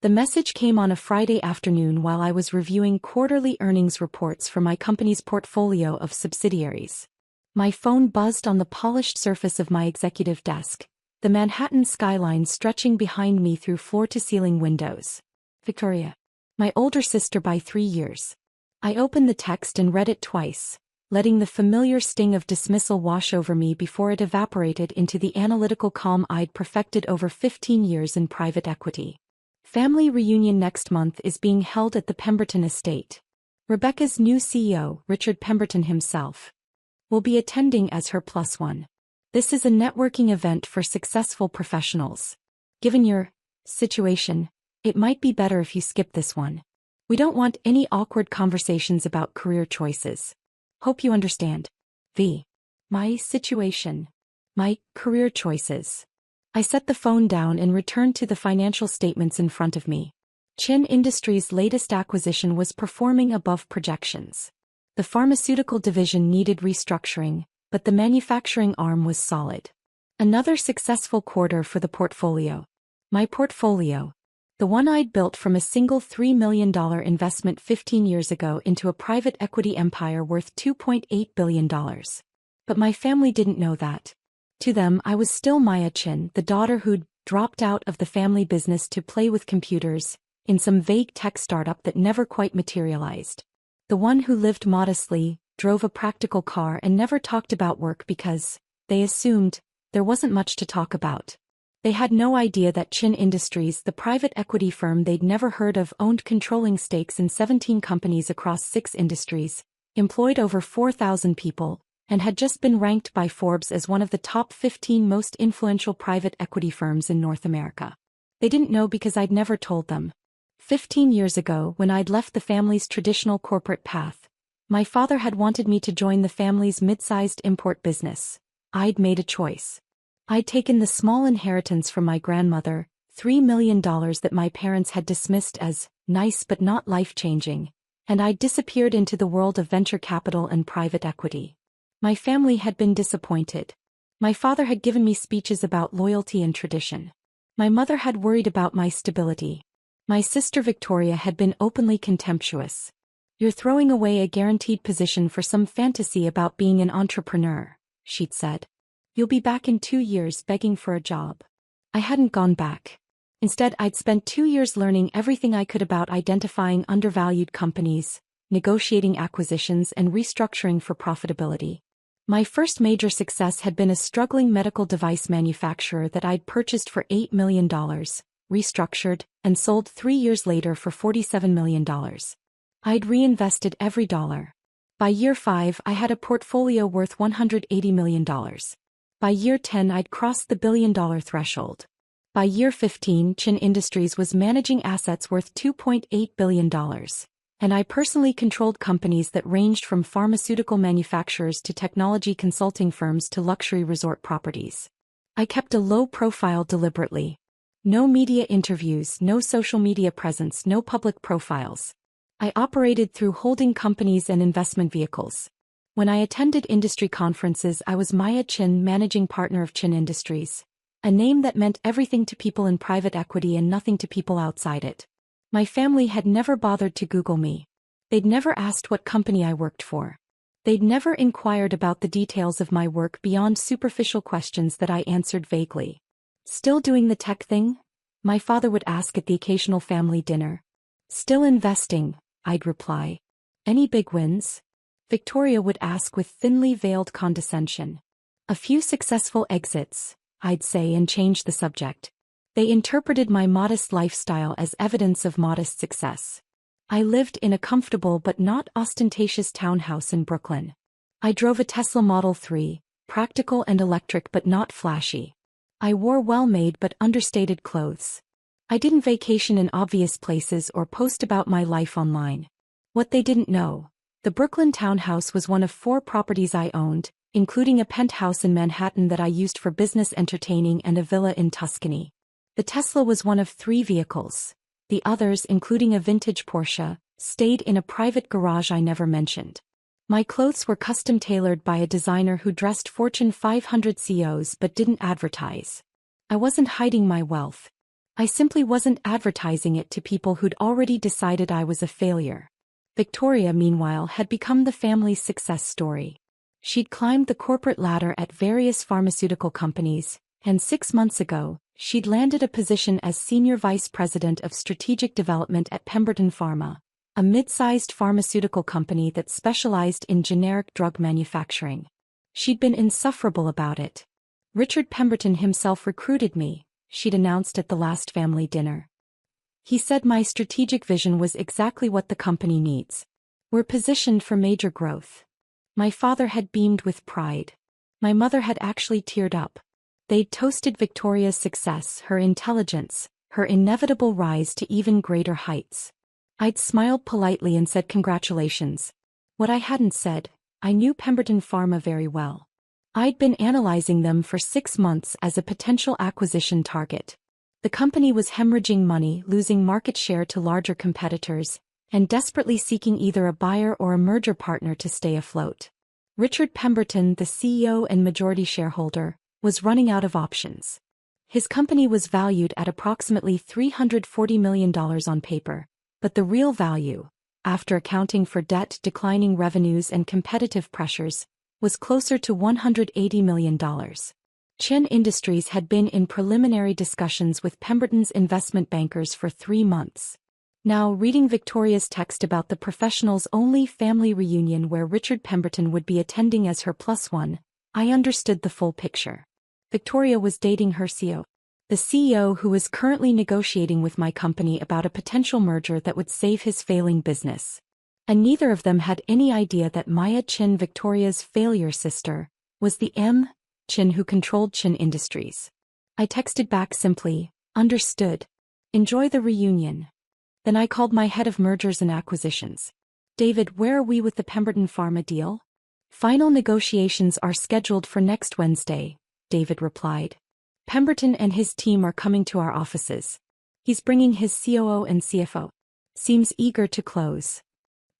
The message came on a Friday afternoon while I was reviewing quarterly earnings reports for my company's portfolio of subsidiaries. My phone buzzed on the polished surface of my executive desk, the Manhattan skyline stretching behind me through floor-to-ceiling windows. Victoria. My older sister by 3 years. I opened the text and read it twice, letting the familiar sting of dismissal wash over me before it evaporated into the analytical calm I'd perfected over 15 years in private equity. Family reunion next month is being held at the Pemberton estate. Rebecca's new CEO, Richard Pemberton himself, will be attending as her +1. This is a networking event for successful professionals. Given your situation, it might be better if you skip this one. We don't want any awkward conversations about career choices. Hope you understand. My situation. My career choices. I set the phone down and returned to the financial statements in front of me. Chin Industries' latest acquisition was performing above projections. The pharmaceutical division needed restructuring, but the manufacturing arm was solid. Another successful quarter for the portfolio. My portfolio. The one I'd built from a single $3 million investment 15 years ago into a private equity empire worth $2.8 billion. But my family didn't know that. To them, I was still Maya Chin, the daughter who'd dropped out of the family business to play with computers, in some vague tech startup that never quite materialized. The one who lived modestly, drove a practical car and never talked about work because, they assumed, there wasn't much to talk about. They had no idea that Chin Industries, the private equity firm they'd never heard of, owned controlling stakes in 17 companies across 6 industries, employed over 4,000 people, and had just been ranked by Forbes as one of the top 15 most influential private equity firms in North America. They didn't know because I'd never told them. 15 years ago, when I'd left the family's traditional corporate path, my father had wanted me to join the family's mid-sized import business. I'd made a choice. I'd taken the small inheritance from my grandmother, $3 million that my parents had dismissed as nice but not life-changing, and I'd disappeared into the world of venture capital and private equity. My family had been disappointed. My father had given me speeches about loyalty and tradition. My mother had worried about my stability. My sister Victoria had been openly contemptuous. "You're throwing away a guaranteed position for some fantasy about being an entrepreneur," she'd said. "You'll be back in 2 years begging for a job." I hadn't gone back. Instead, I'd spent 2 years learning everything I could about identifying undervalued companies, negotiating acquisitions, and restructuring for profitability. My first major success had been a struggling medical device manufacturer that I'd purchased for $8 million, restructured, and sold 3 years later for $47 million. I'd reinvested every dollar. By year 5, I had a portfolio worth $180 million. By year 10, I'd crossed the billion-dollar threshold. By year 15, Chin Industries was managing assets worth $2.8 billion. And I personally controlled companies that ranged from pharmaceutical manufacturers to technology consulting firms to luxury resort properties. I kept a low profile deliberately. No media interviews, no social media presence, no public profiles. I operated through holding companies and investment vehicles. When I attended industry conferences, I was Maya Chin, managing partner of Chin Industries, a name that meant everything to people in private equity and nothing to people outside it. My family had never bothered to Google me. They'd never asked what company I worked for. They'd never inquired about the details of my work beyond superficial questions that I answered vaguely. "Still doing the tech thing?" my father would ask at the occasional family dinner. "Still investing," I'd reply. "Any big wins?" Victoria would ask with thinly veiled condescension. "A few successful exits," I'd say, and change the subject. They interpreted my modest lifestyle as evidence of modest success. I lived in a comfortable but not ostentatious townhouse in Brooklyn. I drove a Tesla Model 3, practical and electric but not flashy. I wore well-made but understated clothes. I didn't vacation in obvious places or post about my life online. What they didn't know: the Brooklyn townhouse was one of 4 properties I owned, including a penthouse in Manhattan that I used for business entertaining and a villa in Tuscany. The Tesla was one of 3 vehicles. The others, including a vintage Porsche, stayed in a private garage I never mentioned. My clothes were custom-tailored by a designer who dressed Fortune 500 CEOs but didn't advertise. I wasn't hiding my wealth. I simply wasn't advertising it to people who'd already decided I was a failure. Victoria, meanwhile, had become the family's success story. She'd climbed the corporate ladder at various pharmaceutical companies, and 6 months ago, she'd landed a position as Senior Vice President of Strategic Development at Pemberton Pharma, a mid-sized pharmaceutical company that specialized in generic drug manufacturing. She'd been insufferable about it. Richard Pemberton himself recruited me, she'd announced at the last family dinner. He said my strategic vision was exactly what the company needs. We're positioned for major growth. My father had beamed with pride. My mother had actually teared up. They'd toasted Victoria's success, her intelligence, her inevitable rise to even greater heights. I'd smiled politely and said congratulations. What I hadn't said, I knew Pemberton Pharma very well. I'd been analyzing them for 6 months as a potential acquisition target. The company was hemorrhaging money, losing market share to larger competitors, and desperately seeking either a buyer or a merger partner to stay afloat. Richard Pemberton, the CEO and majority shareholder, was running out of options. His company was valued at approximately $340 million on paper, but the real value, after accounting for debt, declining revenues and competitive pressures, was closer to $180 million. Chin Industries had been in preliminary discussions with Pemberton's investment bankers for 3 months. Now, reading Victoria's text about the professionals-only family reunion where Richard Pemberton would be attending as her +1, I understood the full picture. Victoria was dating her CEO. The CEO who was currently negotiating with my company about a potential merger that would save his failing business. And neither of them had any idea that Maya Chin, Victoria's failure sister, was the M. Chin who controlled Chin Industries. I texted back simply, understood. Enjoy the reunion. Then I called my head of mergers and acquisitions. David, where are we with the Pemberton Pharma deal? Final negotiations are scheduled for next Wednesday, David replied. Pemberton and his team are coming to our offices. He's bringing his COO and CFO. Seems eager to close.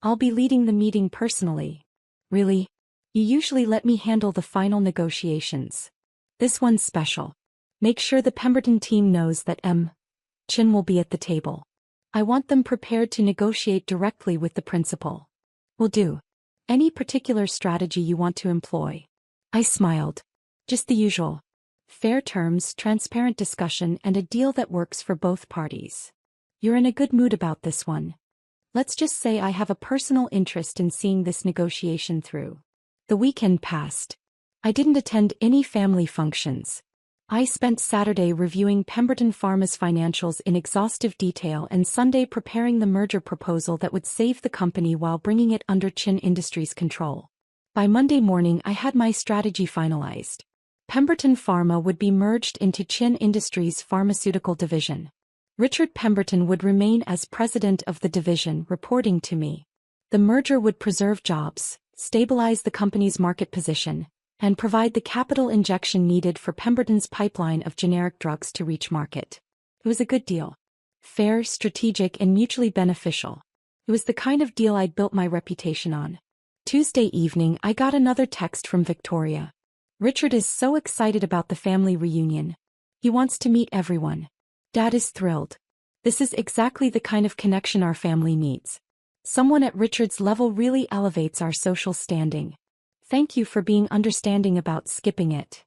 I'll be leading the meeting personally. Really? You usually let me handle the final negotiations. This one's special. Make sure the Pemberton team knows that M. Chin will be at the table. I want them prepared to negotiate directly with the principal. Will do. Any particular strategy you want to employ? I smiled. Just the usual. Fair terms, transparent discussion, and a deal that works for both parties. You're in a good mood about this one. Let's just say I have a personal interest in seeing this negotiation through. The weekend passed. I didn't attend any family functions. I spent Saturday reviewing Pemberton Pharma's financials in exhaustive detail and Sunday preparing the merger proposal that would save the company while bringing it under Chin Industries' control. By Monday morning I had my strategy finalized. Pemberton Pharma would be merged into Chin Industries' pharmaceutical division. Richard Pemberton would remain as president of the division, reporting to me. The merger would preserve jobs, stabilize the company's market position, and provide the capital injection needed for Pemberton's pipeline of generic drugs to reach market. It was a good deal. Fair, strategic, and mutually beneficial. It was the kind of deal I'd built my reputation on. Tuesday evening I got another text from Victoria. Richard is so excited about the family reunion. He wants to meet everyone. Dad is thrilled. This is exactly the kind of connection our family needs. Someone at Richard's level really elevates our social standing. Thank you for being understanding about skipping it.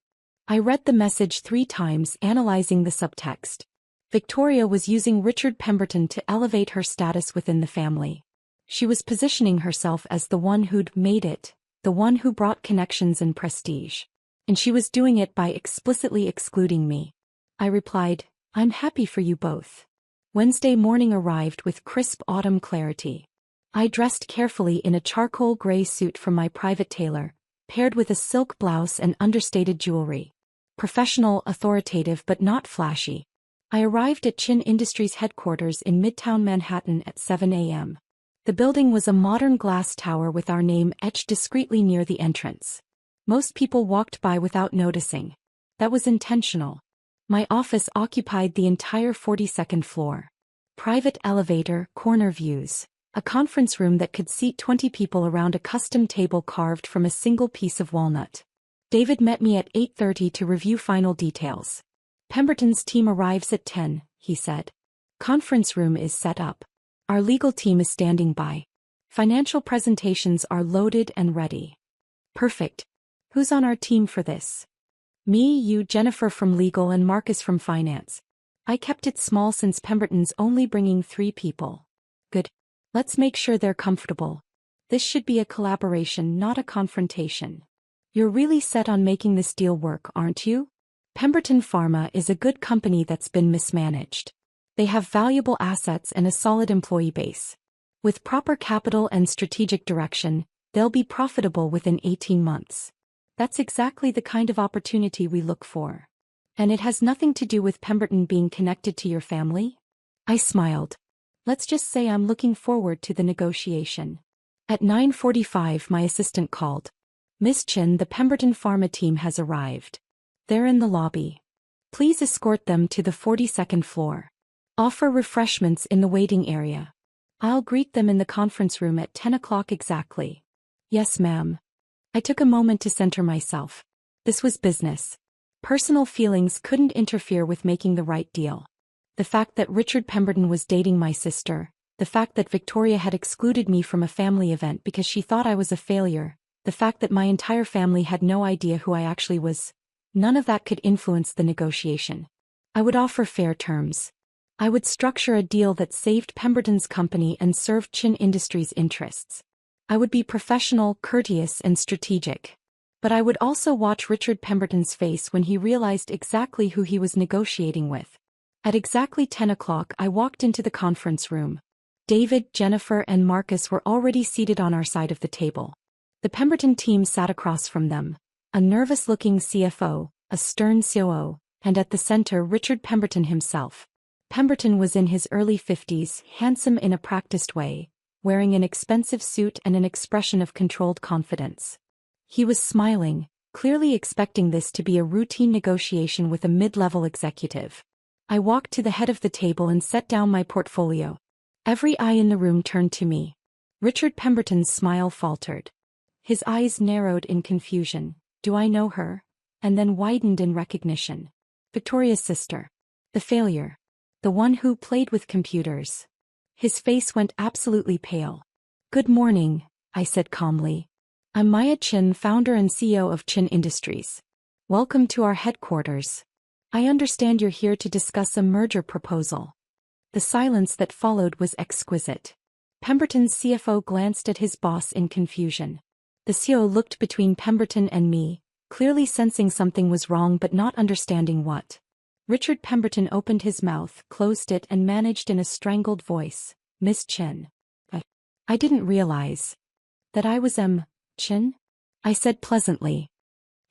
I read the message 3 times, analyzing the subtext. Victoria was using Richard Pemberton to elevate her status within the family. She was positioning herself as the one who'd made it, the one who brought connections and prestige. And she was doing it by explicitly excluding me. I replied, I'm happy for you both. Wednesday morning arrived with crisp autumn clarity. I dressed carefully in a charcoal gray suit from my private tailor, paired with a silk blouse and understated jewelry. Professional, authoritative, but not flashy. I arrived at Chin Industries headquarters in Midtown Manhattan at 7 a.m. The building was a modern glass tower with our name etched discreetly near the entrance. Most people walked by without noticing. That was intentional. My office occupied the entire 42nd floor. Private elevator, corner views. A conference room that could seat 20 people around a custom table carved from a single piece of walnut. David met me at 8:30 to review final details. Pemberton's team arrives at 10, he said. Conference room is set up. Our legal team is standing by. Financial presentations are loaded and ready. Perfect. Who's on our team for this? Me, you, Jennifer from legal, and Marcus from finance. I kept it small since Pemberton's only bringing 3 people. Good. Let's make sure they're comfortable. This should be a collaboration, not a confrontation. You're really set on making this deal work, aren't you? Pemberton Pharma is a good company that's been mismanaged. They have valuable assets and a solid employee base. With proper capital and strategic direction, they'll be profitable within 18 months. That's exactly the kind of opportunity we look for. And it has nothing to do with Pemberton being connected to your family? I smiled. Let's just say I'm looking forward to the negotiation. At 9:45, my assistant called. Miss Chin, the Pemberton Pharma team has arrived. They're in the lobby. Please escort them to the 42nd floor. Offer refreshments in the waiting area. I'll greet them in the conference room at 10 o'clock exactly. Yes, ma'am. I took a moment to center myself. This was business. Personal feelings couldn't interfere with making the right deal. The fact that Richard Pemberton was dating my sister, the fact that Victoria had excluded me from a family event because she thought I was a failure, the fact that my entire family had no idea who I actually was, none of that could influence the negotiation. I would offer fair terms. I would structure a deal that saved Pemberton's company and served Chin Industries' interests. I would be professional, courteous, and strategic. But I would also watch Richard Pemberton's face when he realized exactly who he was negotiating with. At exactly 10 o'clock, I walked into the conference room. David, Jennifer, and Marcus were already seated on our side of the table. The Pemberton team sat across from them, a nervous-looking CFO, a stern COO, and at the center Richard Pemberton himself. Pemberton was in his early 50s, handsome in a practiced way, wearing an expensive suit and an expression of controlled confidence. He was smiling, clearly expecting this to be a routine negotiation with a mid-level executive. I walked to the head of the table and set down my portfolio. Every eye in the room turned to me. Richard Pemberton's smile faltered. His eyes narrowed in confusion. Do I know her? And then widened in recognition. Victoria's sister. The failure. The one who played with computers. His face went absolutely pale. Good morning, I said calmly. I'm Maya Chin, founder and CEO of Chin Industries. Welcome to our headquarters. I understand you're here to discuss a merger proposal. The silence that followed was exquisite. Pemberton's CFO glanced at his boss in confusion. The CEO looked between Pemberton and me, clearly sensing something was wrong but not understanding what. Richard Pemberton opened his mouth, closed it, and managed in a strangled voice, Miss Chin. I didn't realize that I was Chin? I said pleasantly.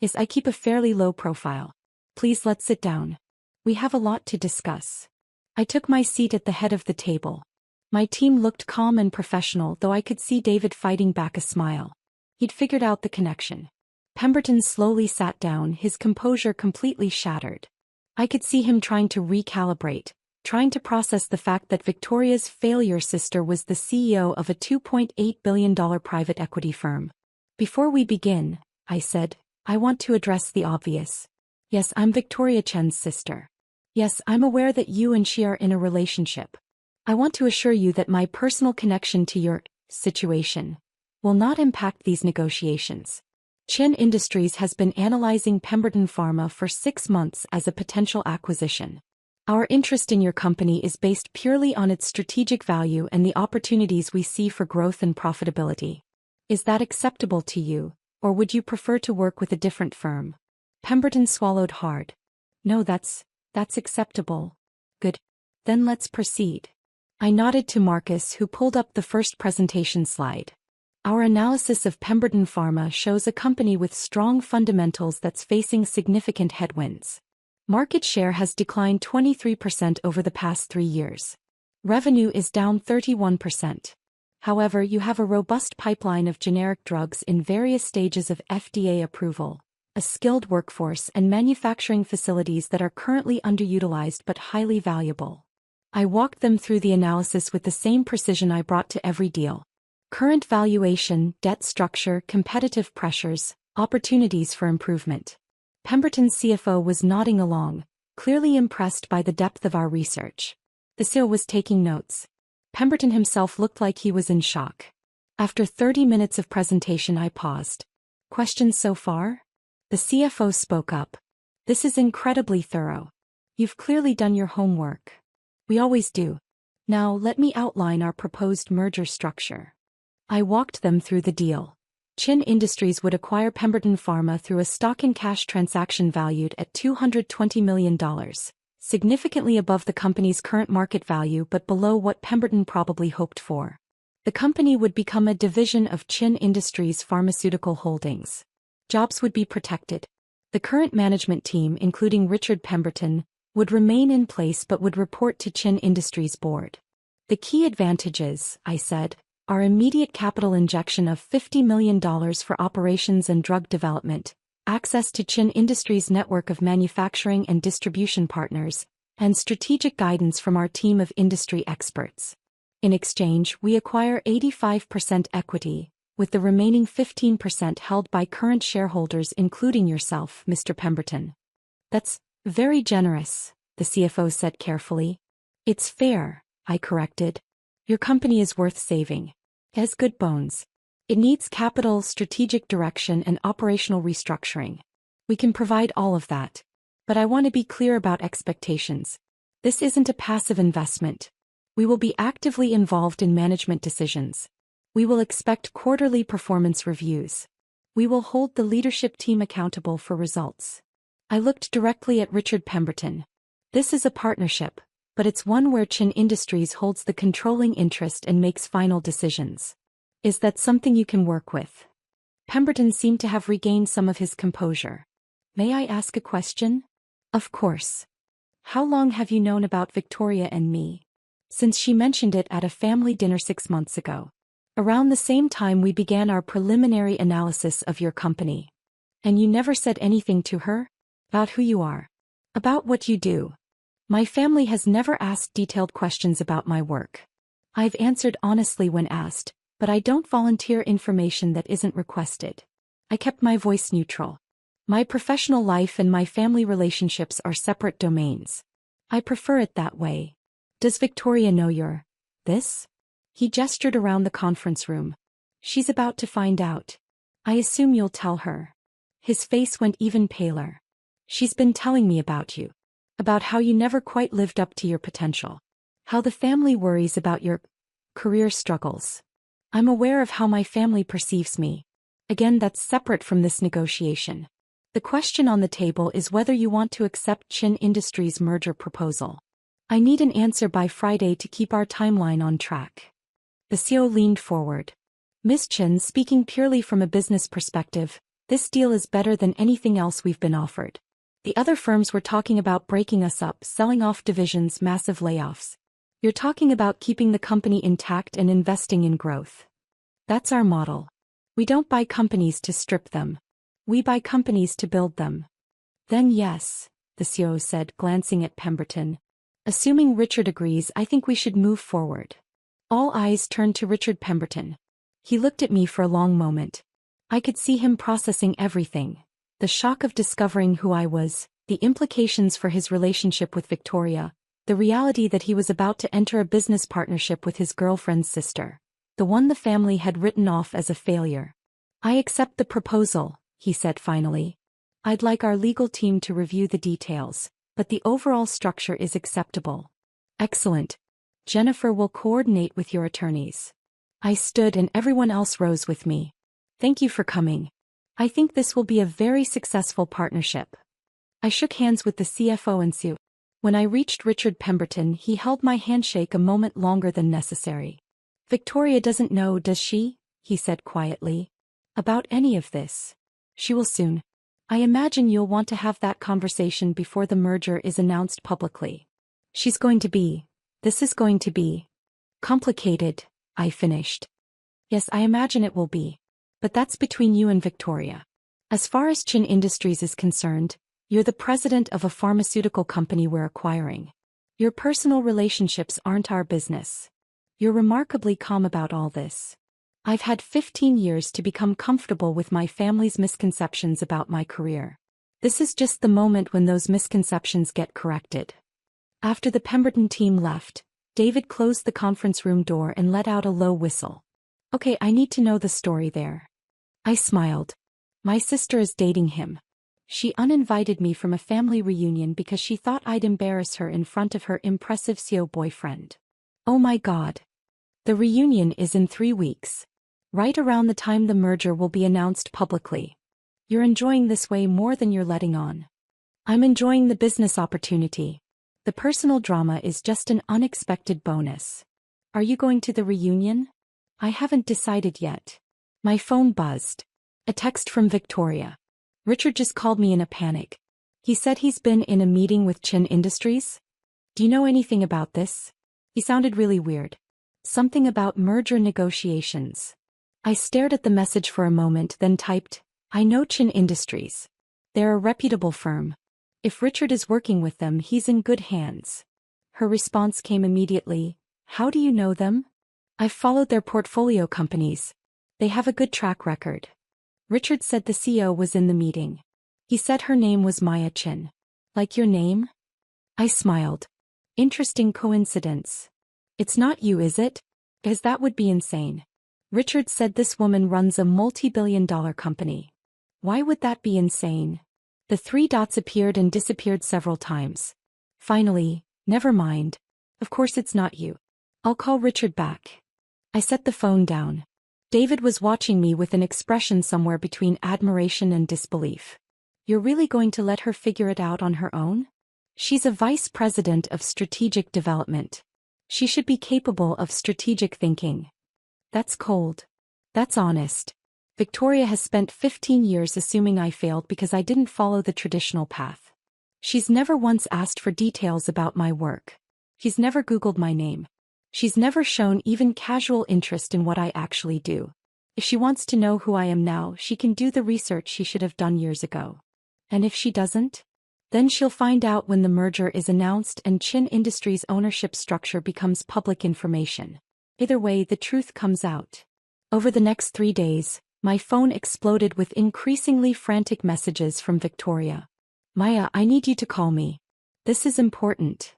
Yes, I keep a fairly low profile. Please let's sit down. We have a lot to discuss. I took my seat at the head of the table. My team looked calm and professional, though I could see David fighting back a smile. He'd figured out the connection. Pemberton slowly sat down, his composure completely shattered. I could see him trying to recalibrate, trying to process the fact that Victoria's failure sister was the CEO of a $2.8 billion private equity firm. Before we begin, I said, I want to address the obvious. Yes, I'm Victoria Chen's sister. Yes, I'm aware that you and she are in a relationship. I want to assure you that my personal connection to your situation will not impact these negotiations. Chin Industries has been analyzing Pemberton Pharma for 6 months as a potential acquisition. Our interest in your company is based purely on its strategic value and the opportunities we see for growth and profitability. Is that acceptable to you, or would you prefer to work with a different firm? Pemberton swallowed hard. No, that's acceptable. Good. Then let's proceed. I nodded to Marcus, who pulled up the first presentation slide. Our analysis of Pemberton Pharma shows a company with strong fundamentals that's facing significant headwinds. Market share has declined 23% over the past 3 years. Revenue is down 31%. However, you have a robust pipeline of generic drugs in various stages of FDA approval, a skilled workforce, and manufacturing facilities that are currently underutilized but highly valuable. I walked them through the analysis with the same precision I brought to every deal. Current valuation, debt structure, competitive pressures, opportunities for improvement. Pemberton's CFO was nodding along, clearly impressed by the depth of our research. The CEO was taking notes. Pemberton himself looked like he was in shock. After 30 minutes of presentation, I paused. Questions so far? The CFO spoke up. This is incredibly thorough. You've clearly done your homework. We always do. Now let me outline our proposed merger structure. I walked them through the deal. Chin Industries would acquire Pemberton Pharma through a stock-and-cash transaction valued at $220 million, significantly above the company's current market value but below what Pemberton probably hoped for. The company would become a division of Chin Industries Pharmaceutical Holdings. Jobs would be protected. The current management team, including Richard Pemberton, would remain in place but would report to Chin Industries board. The key advantages, I said, are immediate capital injection of $50 million for operations and drug development, access to Chin Industries' network of manufacturing and distribution partners, and strategic guidance from our team of industry experts. In exchange, we acquire 85% equity, with the remaining 15% held by current shareholders including yourself, Mr. Pemberton. That's very generous, the CFO said carefully. It's fair, I corrected. Your company is worth saving. It has good bones. It needs capital, strategic direction, and operational restructuring. We can provide all of that. But I want to be clear about expectations. This isn't a passive investment. We will be actively involved in management decisions. We will expect quarterly performance reviews. We will hold the leadership team accountable for results. I looked directly at Richard Pemberton. This is a partnership, but it's one where Chin Industries holds the controlling interest and makes final decisions. Is that something you can work with? Pemberton seemed to have regained some of his composure. May I ask a question? Of course. How long have you known about Victoria and me? Since she mentioned it at a family dinner 6 months ago. Around the same time we began our preliminary analysis of your company. And you never said anything to her? About who you are. About what you do. My family has never asked detailed questions about my work. I've answered honestly when asked, but I don't volunteer information that isn't requested. I kept my voice neutral. My professional life and my family relationships are separate domains. I prefer it that way. Does Victoria know you're this? He gestured around the conference room. She's about to find out. I assume you'll tell her. His face went even paler. She's been telling me about you. About how you never quite lived up to your potential. How the family worries about your career struggles. I'm aware of how my family perceives me. Again, that's separate from this negotiation. The question on the table is whether you want to accept Chin Industries' merger proposal. I need an answer by Friday to keep our timeline on track. The CEO leaned forward. Ms. Chin, speaking purely from a business perspective, this deal is better than anything else we've been offered. The other firms were talking about breaking us up, selling off divisions, massive layoffs. You're talking about keeping the company intact and investing in growth. That's our model. We don't buy companies to strip them. We buy companies to build them. Then yes, the CEO said, glancing at Pemberton. Assuming Richard agrees, I think we should move forward. All eyes turned to Richard Pemberton. He looked at me for a long moment. I could see him processing everything. The shock of discovering who I was, the implications for his relationship with Victoria, the reality that he was about to enter a business partnership with his girlfriend's sister, the one the family had written off as a failure. I accept the proposal, he said finally. I'd like our legal team to review the details, but the overall structure is acceptable. Excellent. Jennifer will coordinate with your attorneys. I stood and everyone else rose with me. Thank you for coming. I think this will be a very successful partnership. I shook hands with the CFO and CEO. When I reached Richard Pemberton, he held my handshake a moment longer than necessary. Victoria doesn't know, does she? He said quietly. About any of this. She will soon. I imagine you'll want to have that conversation before the merger is announced publicly. This is going to be complicated, I finished. Yes, I imagine it will be. But that's between you and Victoria. As far as Chin Industries is concerned, you're the president of a pharmaceutical company we're acquiring. Your personal relationships aren't our business. You're remarkably calm about all this. I've had 15 years to become comfortable with my family's misconceptions about my career. This is just the moment when those misconceptions get corrected. After the Pemberton team left, David closed the conference room door and let out a low whistle. Okay, I need to know the story there. I smiled. My sister is dating him. She uninvited me from a family reunion because she thought I'd embarrass her in front of her impressive CEO boyfriend. Oh my God. The reunion is in 3 weeks. Right around the time the merger will be announced publicly. You're enjoying this way more than you're letting on. I'm enjoying the business opportunity. The personal drama is just an unexpected bonus. Are you going to the reunion? I haven't decided yet. My phone buzzed. A text from Victoria. Richard just called me in a panic. He said he's been in a meeting with Chin Industries. Do you know anything about this? He sounded really weird. Something about merger negotiations. I stared at the message for a moment, then typed, I know Chin Industries. They're a reputable firm. If Richard is working with them, he's in good hands. Her response came immediately. How do you know them? I've followed their portfolio companies. They have a good track record. Richard said the CEO was in the meeting. He said her name was Maya Chin. Like your name? I smiled. Interesting coincidence. It's not you, is it? Because that would be insane. Richard said this woman runs a multi-billion-dollar company. Why would that be insane? The 3 dots appeared and disappeared several times. Finally, never mind. Of course it's not you. I'll call Richard back. I set the phone down. David was watching me with an expression somewhere between admiration and disbelief. You're really going to let her figure it out on her own? She's a vice president of strategic development. She should be capable of strategic thinking. That's cold. That's honest. Victoria has spent 15 years assuming I failed because I didn't follow the traditional path. She's never once asked for details about my work. She's never Googled my name. She's never shown even casual interest in what I actually do. If she wants to know who I am now, she can do the research she should have done years ago. And if she doesn't? Then she'll find out when the merger is announced and Chin Industries' ownership structure becomes public information. Either way, the truth comes out. Over the next 3 days, my phone exploded with increasingly frantic messages from Victoria. Maya, I need you to call me. This is important.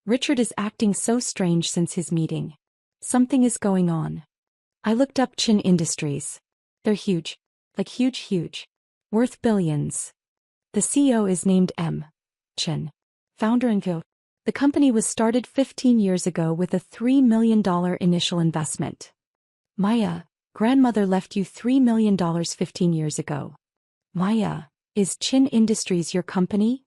Richard is acting so strange since his meeting. Something is going on. I looked up Chin Industries. They're huge. Like huge. Worth billions. The CEO is named M. Chin. Founder and co. The company was started 15 years ago with a $3 million initial investment. Maya, grandmother left you $3 million 15 years ago. Maya, is Chin Industries your company?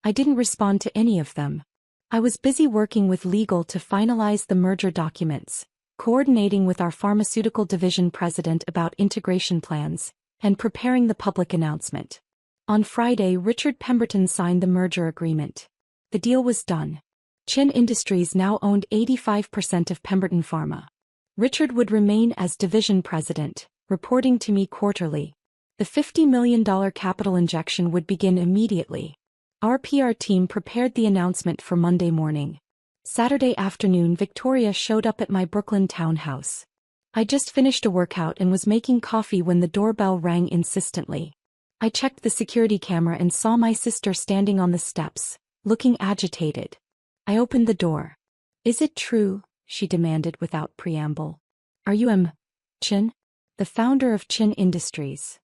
I didn't respond to any of them. I was busy working with legal to finalize the merger documents, coordinating with our pharmaceutical division president about integration plans, and preparing the public announcement. On Friday, Richard Pemberton signed the merger agreement. The deal was done. Chin Industries now owned 85% of Pemberton Pharma. Richard would remain as division president, reporting to me quarterly. The $50 million capital injection would begin immediately. Our PR team prepared the announcement for Monday morning. Saturday afternoon, Victoria showed up at my Brooklyn townhouse. I just finished a workout and was making coffee when the doorbell rang insistently. I checked the security camera and saw my sister standing on the steps, looking agitated. I opened the door. Is it true? She demanded without preamble. Are you M. Chin? The founder of Chin Industries?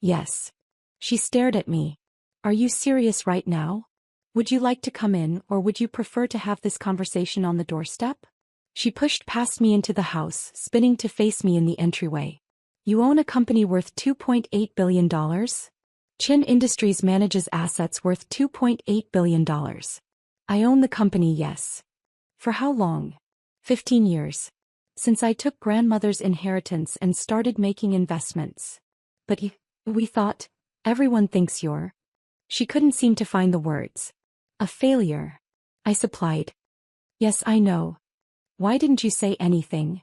Yes. She stared at me. Are you serious right now? Would you like to come in, or would you prefer to have this conversation on the doorstep? She pushed past me into the house, spinning to face me in the entryway. You own a company worth $2.8 billion? Chin Industries manages assets worth $2.8 billion. I own the company, yes. For how long? 15 years. Since I took grandmother's inheritance and started making investments. But we thought, everyone thinks you're... She couldn't seem to find the words. A failure. I supplied. Yes, I know. Why didn't you say anything?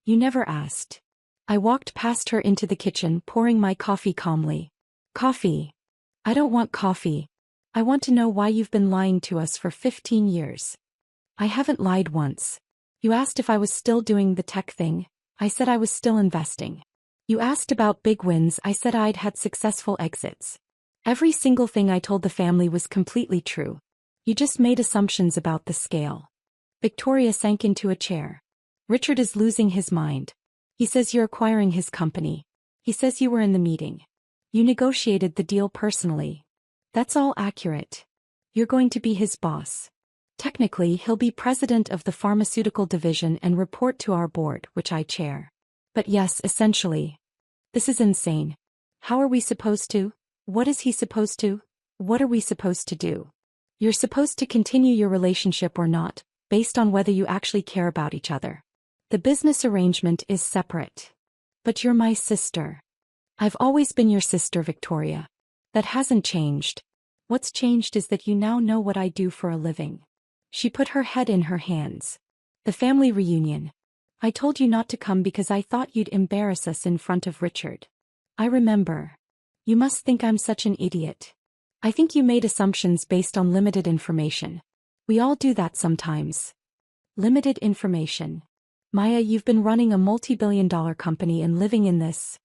You never asked. I walked past her into the kitchen, pouring my coffee calmly. Coffee. I don't want coffee. I want to know why you've been lying to us for 15 years. I haven't lied once. You asked if I was still doing the tech thing. I said I was still investing. You asked about big wins. I said I'd had successful exits. Every single thing I told the family was completely true. You just made assumptions about the scale. Victoria sank into a chair. Richard is losing his mind. He says you're acquiring his company. He says you were in the meeting. You negotiated the deal personally. That's all accurate. You're going to be his boss. Technically, he'll be president of the pharmaceutical division and report to our board, which I chair. But yes, essentially. This is insane. How are we supposed to? What is he supposed to? What are we supposed to do? You're supposed to continue your relationship or not, based on whether you actually care about each other. The business arrangement is separate. But you're my sister. I've always been your sister, Victoria. That hasn't changed. What's changed is that you now know what I do for a living. She put her head in her hands. The family reunion. I told you not to come because I thought you'd embarrass us in front of Richard. I remember. You must think I'm such an idiot. I think you made assumptions based on limited information. We all do that sometimes. Limited information. Maya, you've been running a multi-billion-dollar company and living in this.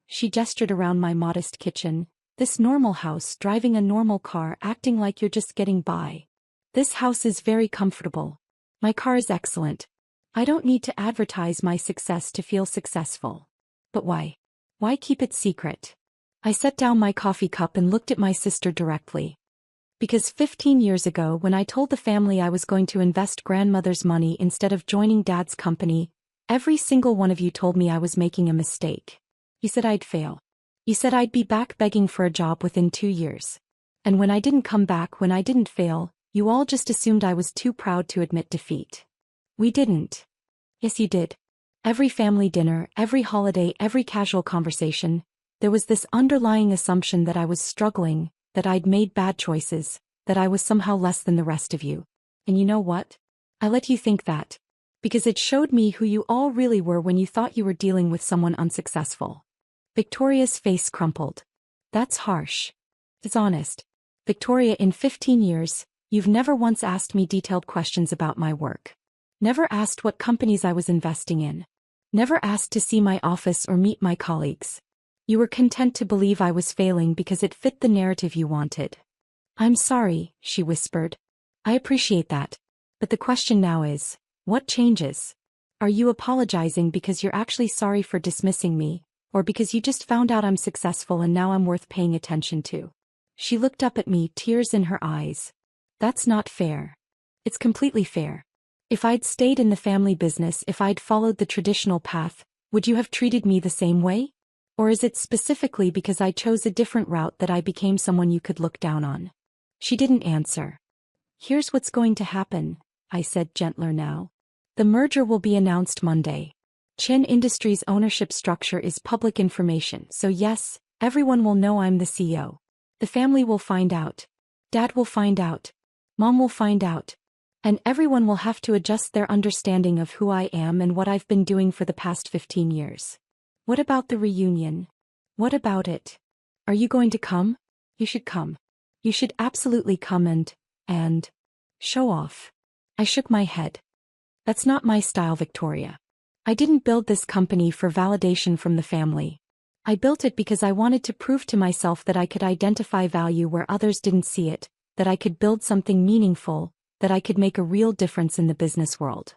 She gestured around my modest kitchen. This normal house, driving a normal car, acting like you're just getting by. This house is very comfortable. My car is excellent. I don't need to advertise my success to feel successful. But why? Why keep it secret? I set down my coffee cup and looked at my sister directly. Because 15 years ago, when I told the family I was going to invest grandmother's money instead of joining Dad's company, every single one of you told me I was making a mistake. You said I'd fail. You said I'd be back begging for a job within 2 years. And when I didn't come back, when I didn't fail, you all just assumed I was too proud to admit defeat. We didn't. Yes, you did. Every family dinner, every holiday, every casual conversation, there was this underlying assumption that I was struggling, that I'd made bad choices, that I was somehow less than the rest of you. And you know what? I let you think that. Because it showed me who you all really were when you thought you were dealing with someone unsuccessful. Victoria's face crumpled. That's harsh. It's honest. Victoria, in 15 years, you've never once asked me detailed questions about my work. Never asked what companies I was investing in. Never asked to see my office or meet my colleagues. You were content to believe I was failing because it fit the narrative you wanted. I'm sorry, she whispered. I appreciate that. But the question now is, what changes? Are you apologizing because you're actually sorry for dismissing me, or because you just found out I'm successful and now I'm worth paying attention to? She looked up at me, tears in her eyes. That's not fair. It's completely fair. If I'd stayed in the family business, if I'd followed the traditional path, would you have treated me the same way? Or is it specifically because I chose a different route that I became someone you could look down on? She didn't answer. Here's what's going to happen, I said, gentler now. The merger will be announced Monday. Chen Industries' ownership structure is public information, so yes, everyone will know I'm the CEO. The family will find out. Dad will find out. Mom will find out. And everyone will have to adjust their understanding of who I am and what I've been doing for the past 15 years. What about the reunion? What about it? Are you going to come? You should come. You should absolutely come and show off. I shook my head. That's not my style, Victoria. I didn't build this company for validation from the family. I built it because I wanted to prove to myself that I could identify value where others didn't see it, that I could build something meaningful, that I could make a real difference in the business world.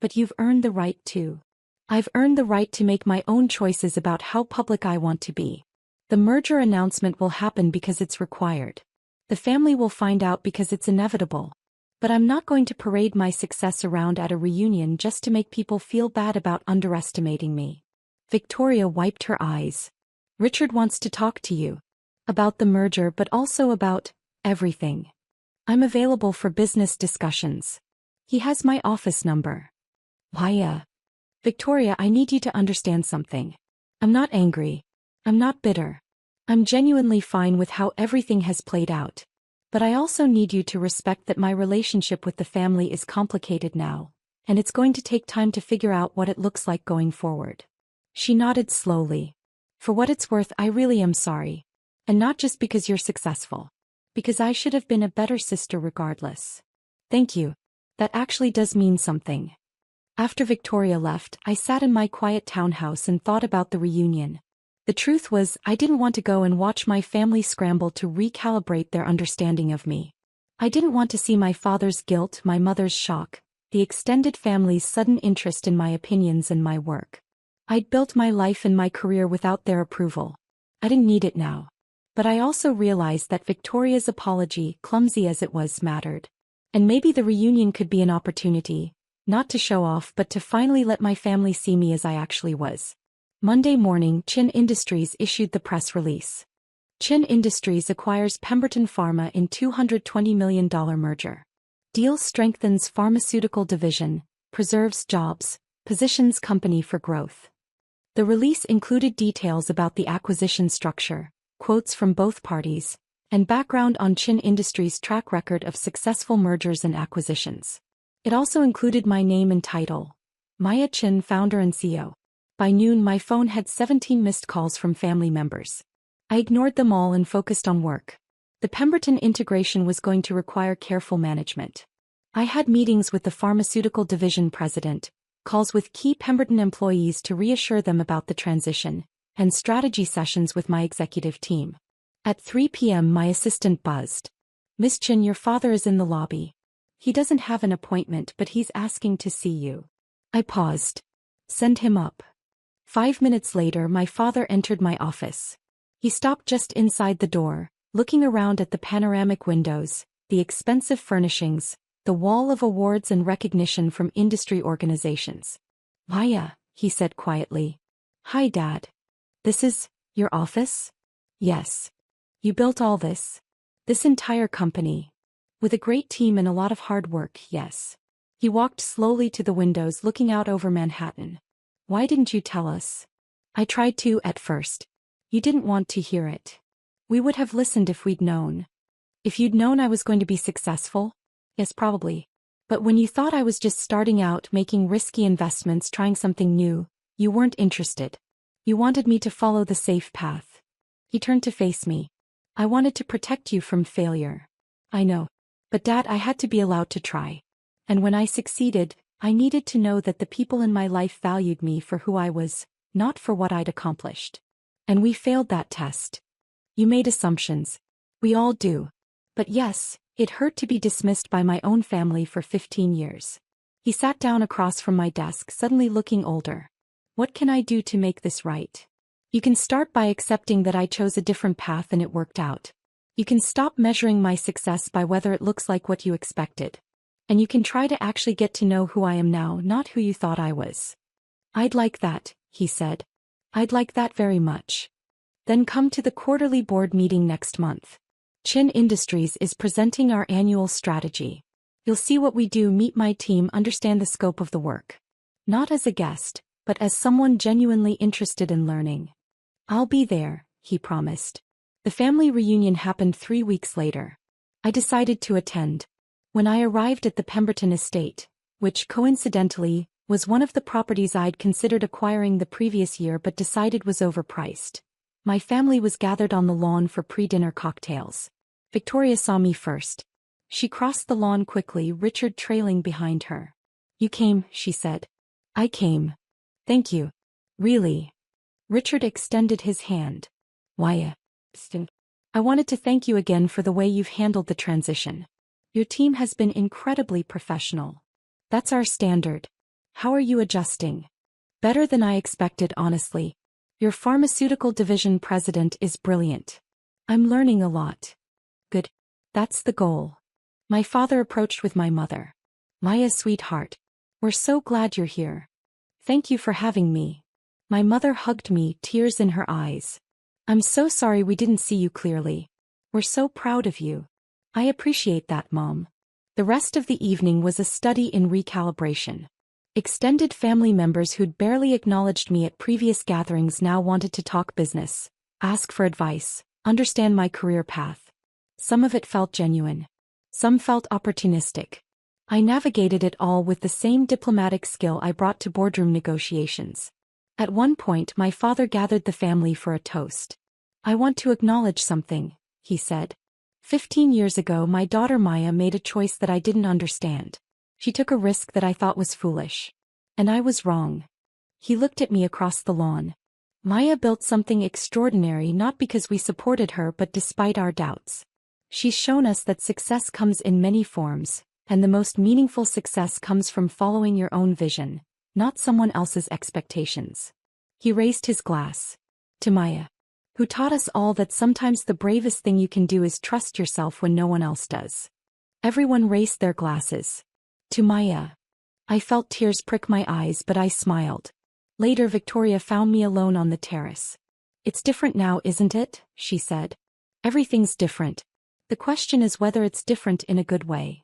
But you've earned the right to. I've earned the right to make my own choices about how public I want to be. The merger announcement will happen because it's required. The family will find out because it's inevitable. But I'm not going to parade my success around at a reunion just to make people feel bad about underestimating me. Victoria wiped her eyes. Richard wants to talk to you. About the merger, but also about everything. I'm available for business discussions. He has my office number. Why, Victoria, I need you to understand something. I'm not angry. I'm not bitter. I'm genuinely fine with how everything has played out. But I also need you to respect that my relationship with the family is complicated now, and it's going to take time to figure out what it looks like going forward. She nodded slowly. For what it's worth, I really am sorry. And not just because you're successful. Because I should have been a better sister regardless. Thank you. That actually does mean something. After Victoria left, I sat in my quiet townhouse and thought about the reunion. The truth was, I didn't want to go and watch my family scramble to recalibrate their understanding of me. I didn't want to see my father's guilt, my mother's shock, the extended family's sudden interest in my opinions and my work. I'd built my life and my career without their approval. I didn't need it now. But I also realized that Victoria's apology, clumsy as it was, mattered. And maybe the reunion could be an opportunity, not to show off but to finally let my family see me as I actually was. Monday morning, Chin Industries issued the press release. Chin Industries acquires Pemberton Pharma in $220 million merger. Deal strengthens pharmaceutical division, preserves jobs, positions company for growth. The release included details about the acquisition structure, quotes from both parties, and background on Chin Industries' track record of successful mergers and acquisitions. It also included my name and title, Maya Chin, founder and CEO. By noon, my phone had 17 missed calls from family members. I ignored them all and focused on work. The Pemberton integration was going to require careful management. I had meetings with the pharmaceutical division president, calls with key Pemberton employees to reassure them about the transition, and strategy sessions with my executive team. At 3 p.m. my assistant buzzed. "Miss Chin, your father is in the lobby. He doesn't have an appointment but he's asking to see you." I paused. "Send him up." 5 minutes later my father entered my office. He stopped just inside the door, looking around at the panoramic windows, the expensive furnishings, the wall of awards and recognition from industry organizations. "Maya," he said quietly. "Hi, Dad. This is your office?" "Yes. You built all this? This entire company? With a great team and a lot of hard work, yes." He walked slowly to the windows looking out over Manhattan. "Why didn't you tell us?" "I tried to at first. You didn't want to hear it. We would have listened if we'd known." "If you'd known I was going to be successful?" "Yes, probably. But when you thought I was just starting out, making risky investments, trying something new, you weren't interested. You wanted me to follow the safe path." He turned to face me. "I wanted to protect you from failure." "I know. But Dad, I had to be allowed to try. And when I succeeded, I needed to know that the people in my life valued me for who I was, not for what I'd accomplished. And we failed that test. You made assumptions. We all do. But yes, it hurt to be dismissed by my own family for 15 years. He sat down across from my desk, suddenly looking older. "What can I do to make this right? You can start by accepting that I chose a different path and it worked out. You can stop measuring my success by whether it looks like what you expected. And you can try to actually get to know who I am now, not who you thought I was." "I'd like that," he said. "I'd like that very much. Then come to the quarterly board meeting next month. Chin Industries is presenting our annual strategy. You'll see what we do, meet my team, understand the scope of the work. Not as a guest, but as someone genuinely interested in learning." "I'll be there," he promised. The family reunion happened 3 weeks later. I decided to attend. When I arrived at the Pemberton estate, which coincidentally was one of the properties I'd considered acquiring the previous year but decided was overpriced, my family was gathered on the lawn for pre-dinner cocktails. Victoria saw me first. She crossed the lawn quickly, Richard trailing behind her. "You came," she said. "I came. Thank you. Really." Richard extended his hand. "Why, I wanted to thank you again for the way you've handled the transition. Your team has been incredibly professional. That's our standard. How are you adjusting?" "Better than I expected, honestly. Your pharmaceutical division president is brilliant. I'm learning a lot." "Good. That's the goal." My father approached with my mother. "Maya, sweetheart. We're so glad you're here. Thank you for having me." My mother hugged me, tears in her eyes. "I'm so sorry we didn't see you clearly. We're so proud of you." "I appreciate that, Mom." The rest of the evening was a study in recalibration. Extended family members who'd barely acknowledged me at previous gatherings now wanted to talk business, ask for advice, understand my career path. Some of it felt genuine. Some felt opportunistic. I navigated it all with the same diplomatic skill I brought to boardroom negotiations. At one point my father gathered the family for a toast. "I want to acknowledge something," he said. 15 years ago my daughter Maya made a choice that I didn't understand. She took a risk that I thought was foolish. And I was wrong. He looked at me across the lawn. Maya built something extraordinary not because we supported her but despite our doubts. She's shown us that success comes in many forms, and the most meaningful success comes from following your own vision, not someone else's expectations. He raised his glass. To Maya, who taught us all that sometimes the bravest thing you can do is trust yourself when no one else does. Everyone raised their glasses. To Maya. I felt tears prick my eyes but I smiled. Later Victoria found me alone on the terrace. It's different now, isn't it? She said. Everything's different. The question is whether it's different in a good way.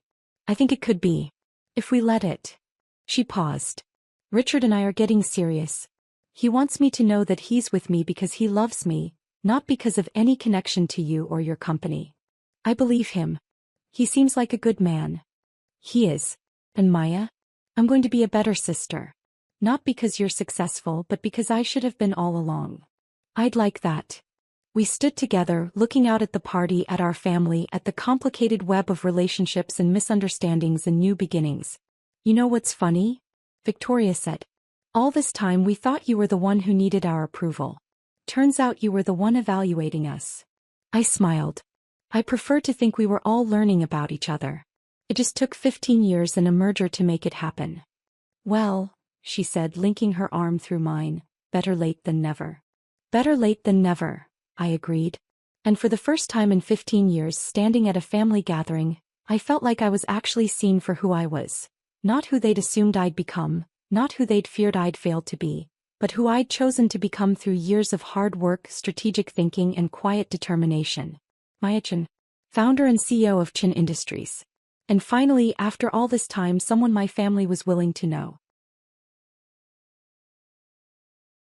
I think it could be. If we let it. She paused. Richard and I are getting serious. He wants me to know that he's with me because he loves me, not because of any connection to you or your company. I believe him. He seems like a good man. He is. And Maya? I'm going to be a better sister. Not because you're successful but because I should have been all along. I'd like that. We stood together, looking out at the party, at our family, at the complicated web of relationships and misunderstandings and new beginnings. You know what's funny? Victoria said. All this time we thought you were the one who needed our approval. Turns out you were the one evaluating us. I smiled. I prefer to think we were all learning about each other. It just took 15 years and a merger to make it happen. Well, she said, linking her arm through mine, better late than never. Better late than never, I agreed. And for the first time in 15 years standing at a family gathering, I felt like I was actually seen for who I was. Not who they'd assumed I'd become, not who they'd feared I'd failed to be, but who I'd chosen to become through years of hard work, strategic thinking and quiet determination. Maya Chen, founder and CEO of Chen Industries. And finally, after all this time, someone my family was willing to know.